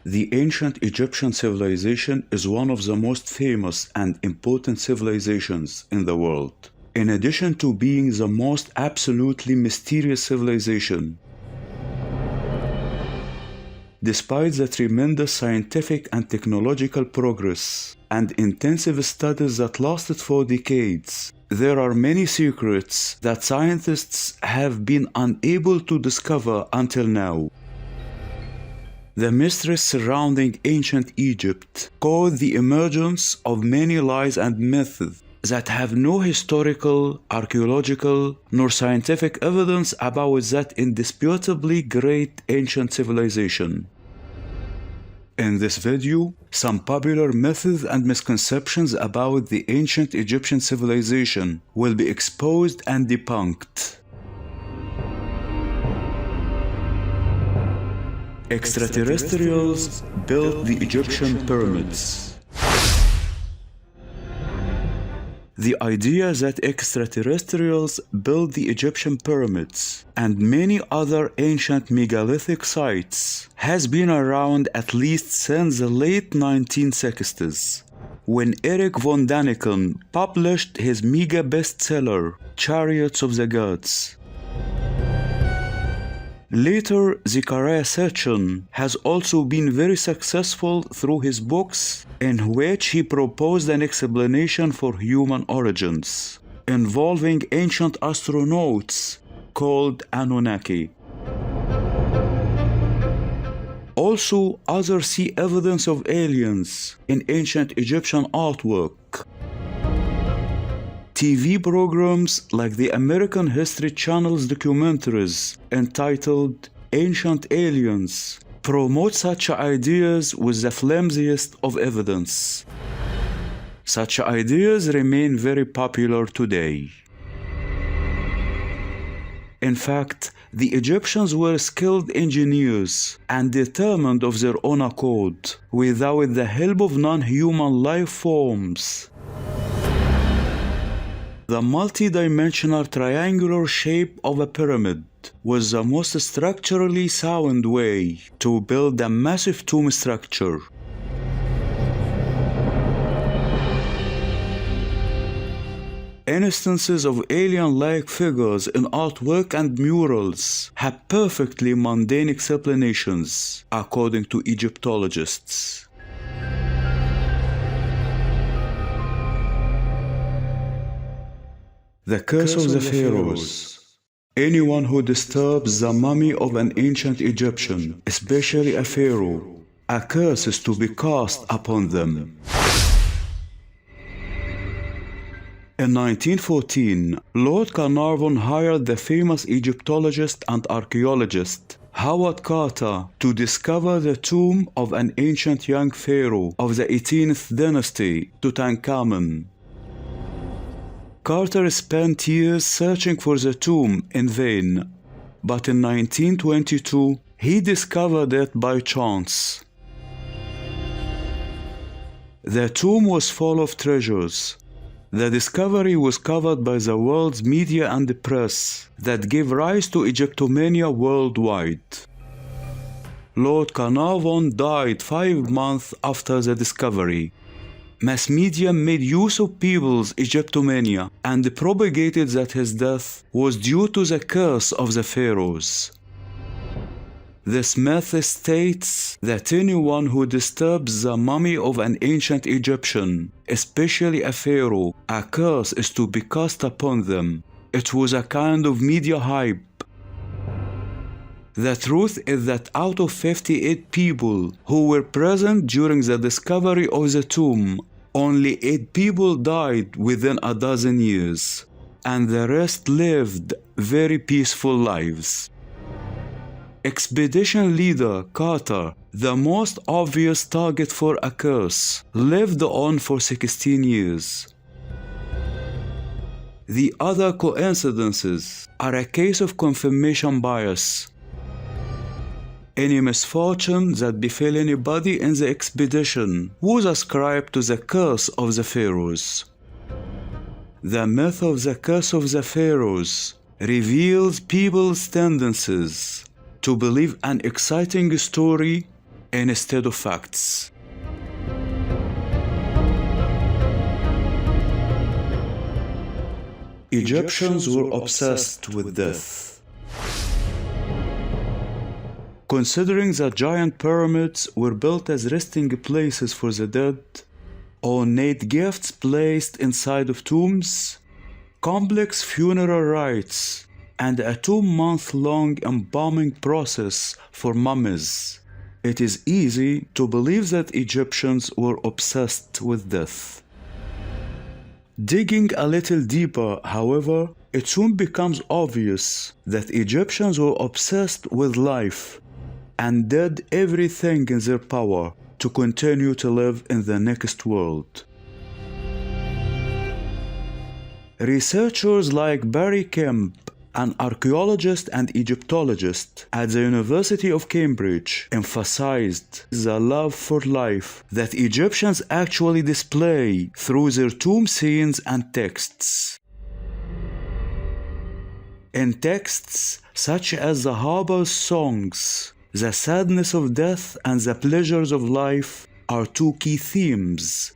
The ancient Egyptian civilization is one of the most famous and important civilizations in the world. In addition to being the most absolutely mysterious civilization, despite the tremendous scientific and technological progress and intensive studies that lasted for decades, there are many secrets that scientists have been unable to discover until now. The mysteries surrounding ancient Egypt caused the emergence of many lies and myths that have no historical, archaeological, nor scientific evidence about that indisputably great ancient civilization. In this video, some popular myths and misconceptions about the ancient Egyptian civilization will be exposed and debunked. Extraterrestrials built the Egyptian pyramids. The idea that extraterrestrials built the Egyptian pyramids and many other ancient megalithic sites has been around at least since the late 1960s, when Eric von Daniken published his mega bestseller, Chariots of the Gods. Later, Zecharia Sitchin has also been very successful through his books, in which he proposed an explanation for human origins, involving ancient astronauts called Anunnaki. Also, others see evidence of aliens in ancient Egyptian artwork. TV programs like the American History Channel's documentaries entitled Ancient Aliens promote such ideas with the flimsiest of evidence. Such ideas remain very popular today. In fact, the Egyptians were skilled engineers and determined of their own accord, without the help of non-human life forms. The multi-dimensional triangular shape of a pyramid was the most structurally sound way to build a massive tomb structure. Instances of alien-like figures in artwork and murals have perfectly mundane explanations, according to Egyptologists. The curse of the pharaohs. Anyone who disturbs the mummy of an ancient Egyptian, especially a pharaoh, a curse is to be cast upon them. In 1914, Lord Carnarvon hired the famous Egyptologist and archaeologist Howard Carter to discover the tomb of an ancient young pharaoh of the 18th dynasty, Tutankhamun. Carter spent years searching for the tomb in vain, but in 1922 he discovered it by chance. The tomb was full of treasures. The discovery was covered by the world's media and the press that gave rise to Egyptomania worldwide. Lord Carnarvon died 5 months after the discovery. Mass media made use of people's Egyptomania and propagated that his death was due to the curse of the pharaohs. This myth states that anyone who disturbs the mummy of an ancient Egyptian, especially a pharaoh, a curse is to be cast upon them. It was a kind of media hype. The truth is that out of 58 people who were present during the discovery of the tomb, only 8 people died within a dozen years, and the rest lived very peaceful lives. Expedition leader Carter, the most obvious target for a curse, lived on for 16 years. The other coincidences are a case of confirmation bias. Any misfortune that befell anybody in the expedition was ascribed to the curse of the pharaohs. The myth of the curse of the pharaohs reveals people's tendencies to believe an exciting story instead of facts. Egyptians were obsessed with death. Considering that giant pyramids were built as resting places for the dead, ornate gifts placed inside of tombs, complex funeral rites, and a 2-month-long embalming process for mummies, it is easy to believe that Egyptians were obsessed with death. Digging a little deeper, however, it soon becomes obvious that Egyptians were obsessed with life and did everything in their power to continue to live in the next world. Researchers like Barry Kemp, an archaeologist and Egyptologist at the University of Cambridge, emphasized the love for life that Egyptians actually display through their tomb scenes and texts. In texts such as the Haber's songs, the sadness of death and the pleasures of life are two key themes.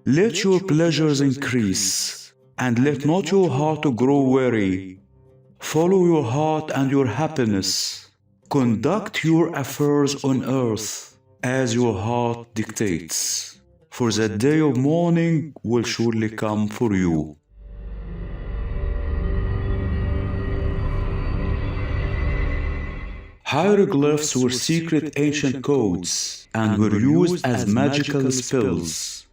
Let your pleasures increase, and let not your heart grow weary. Follow your heart and your happiness. Conduct your affairs on earth as your heart dictates, for the day of mourning will surely come for you. Hieroglyphs were secret ancient codes and were used as magical spells.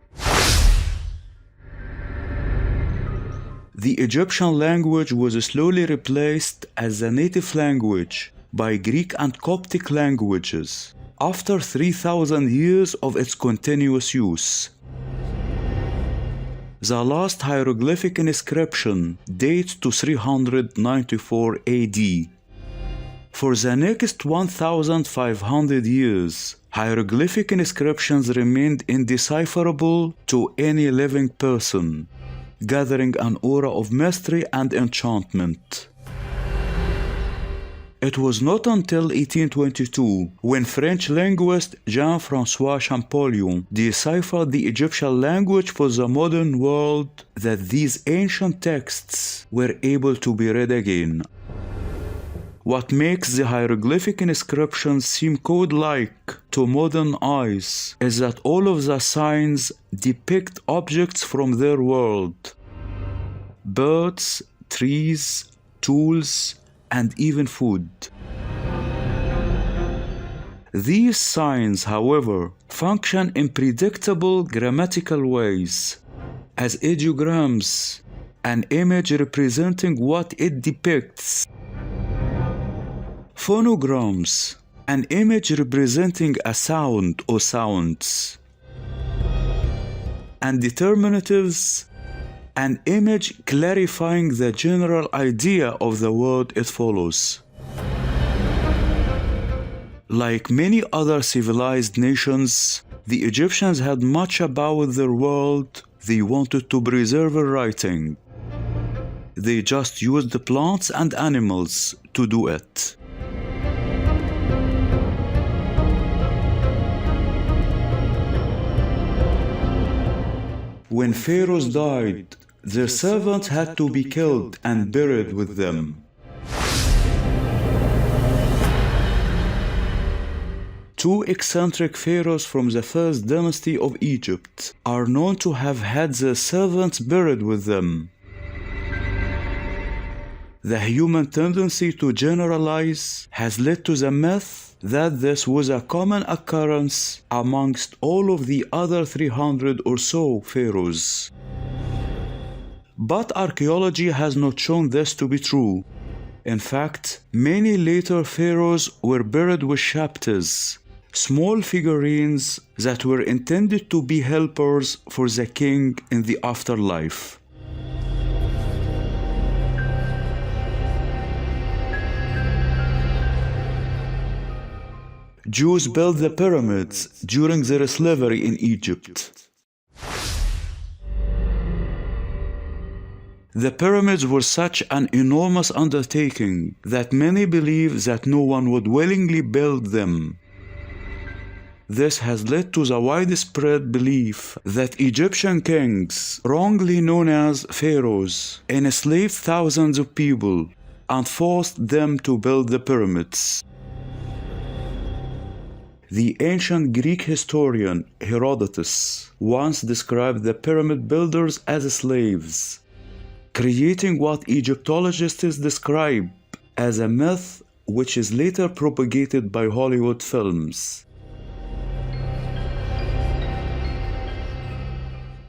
The Egyptian language was slowly replaced as the native language by Greek and Coptic languages after 3,000 years of its continuous use. The last hieroglyphic inscription dates to 394 AD. For the next 1,500 years, hieroglyphic inscriptions remained indecipherable to any living person, gathering an aura of mystery and enchantment. It was not until 1822, when French linguist Jean-François Champollion deciphered the Egyptian language for the modern world, that these ancient texts were able to be read again. What makes the hieroglyphic inscriptions seem code-like to modern eyes is that all of the signs depict objects from their world: birds, trees, tools, and even food. These signs, however, function in predictable grammatical ways, as ideograms, an image representing what it depicts; phonograms, an image representing a sound or sounds; and determinatives, an image clarifying the general idea of the word it follows. Like many other civilized nations, the Egyptians had much about their world they wanted to preserve in writing. They just used the plants and animals to do it. When pharaohs died, their servants had to be killed and buried with them. Two eccentric pharaohs from the first dynasty of Egypt are known to have had their servants buried with them. The human tendency to generalize has led to the myth that this was a common occurrence amongst all of the other 300 or so pharaohs. But archaeology has not shown this to be true. In fact, many later pharaohs were buried with shaptas, small figurines that were intended to be helpers for the king in the afterlife. Jews built the pyramids during their slavery in Egypt. The pyramids were such an enormous undertaking that many believe that no one would willingly build them. This has led to the widespread belief that Egyptian kings, wrongly known as pharaohs, enslaved thousands of people and forced them to build the pyramids. The ancient Greek historian Herodotus once described the pyramid builders as slaves, creating what Egyptologists describe as a myth which is later propagated by Hollywood films.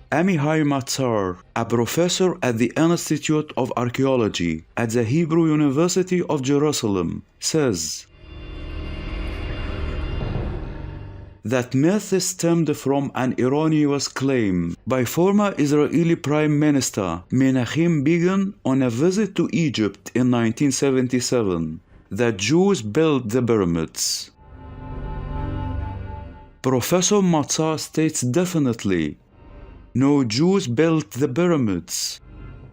Amihai Matzar, a professor at the Institute of Archaeology at the Hebrew University of Jerusalem, says that myth stemmed from an erroneous claim by former Israeli Prime Minister Menachem Begin on a visit to Egypt in 1977 that Jews built the pyramids. Professor Matzar states definitely, no Jews built the pyramids,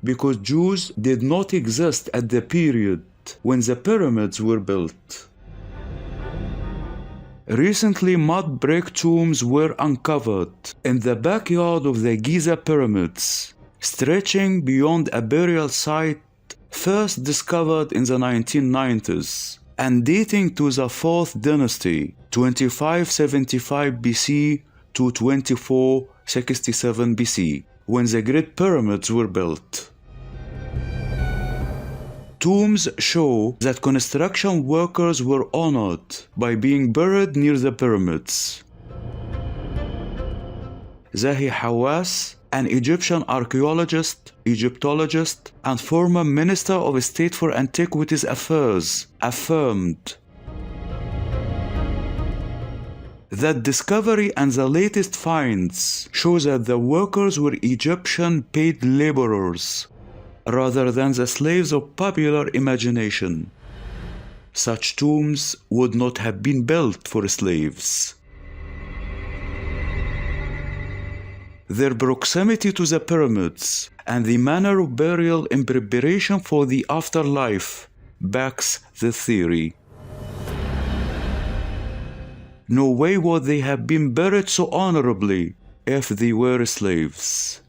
because Jews did not exist at the period when the pyramids were built. Recently, mud brick tombs were uncovered in the backyard of the Giza pyramids, stretching beyond a burial site first discovered in the 1990s and dating to the 4th dynasty, 2575 BC to 2467 BC, when the Great Pyramids were built. Tombs show that construction workers were honored by being buried near the pyramids. Zahi Hawass, an Egyptian archaeologist, Egyptologist, and former Minister of State for Antiquities Affairs, affirmed that discovery and the latest finds show that the workers were Egyptian paid laborers rather than the slaves of popular imagination. Such tombs would not have been built for slaves. Their proximity to the pyramids and the manner of burial in preparation for the afterlife backs the theory. No way would they have been buried so honorably if they were slaves.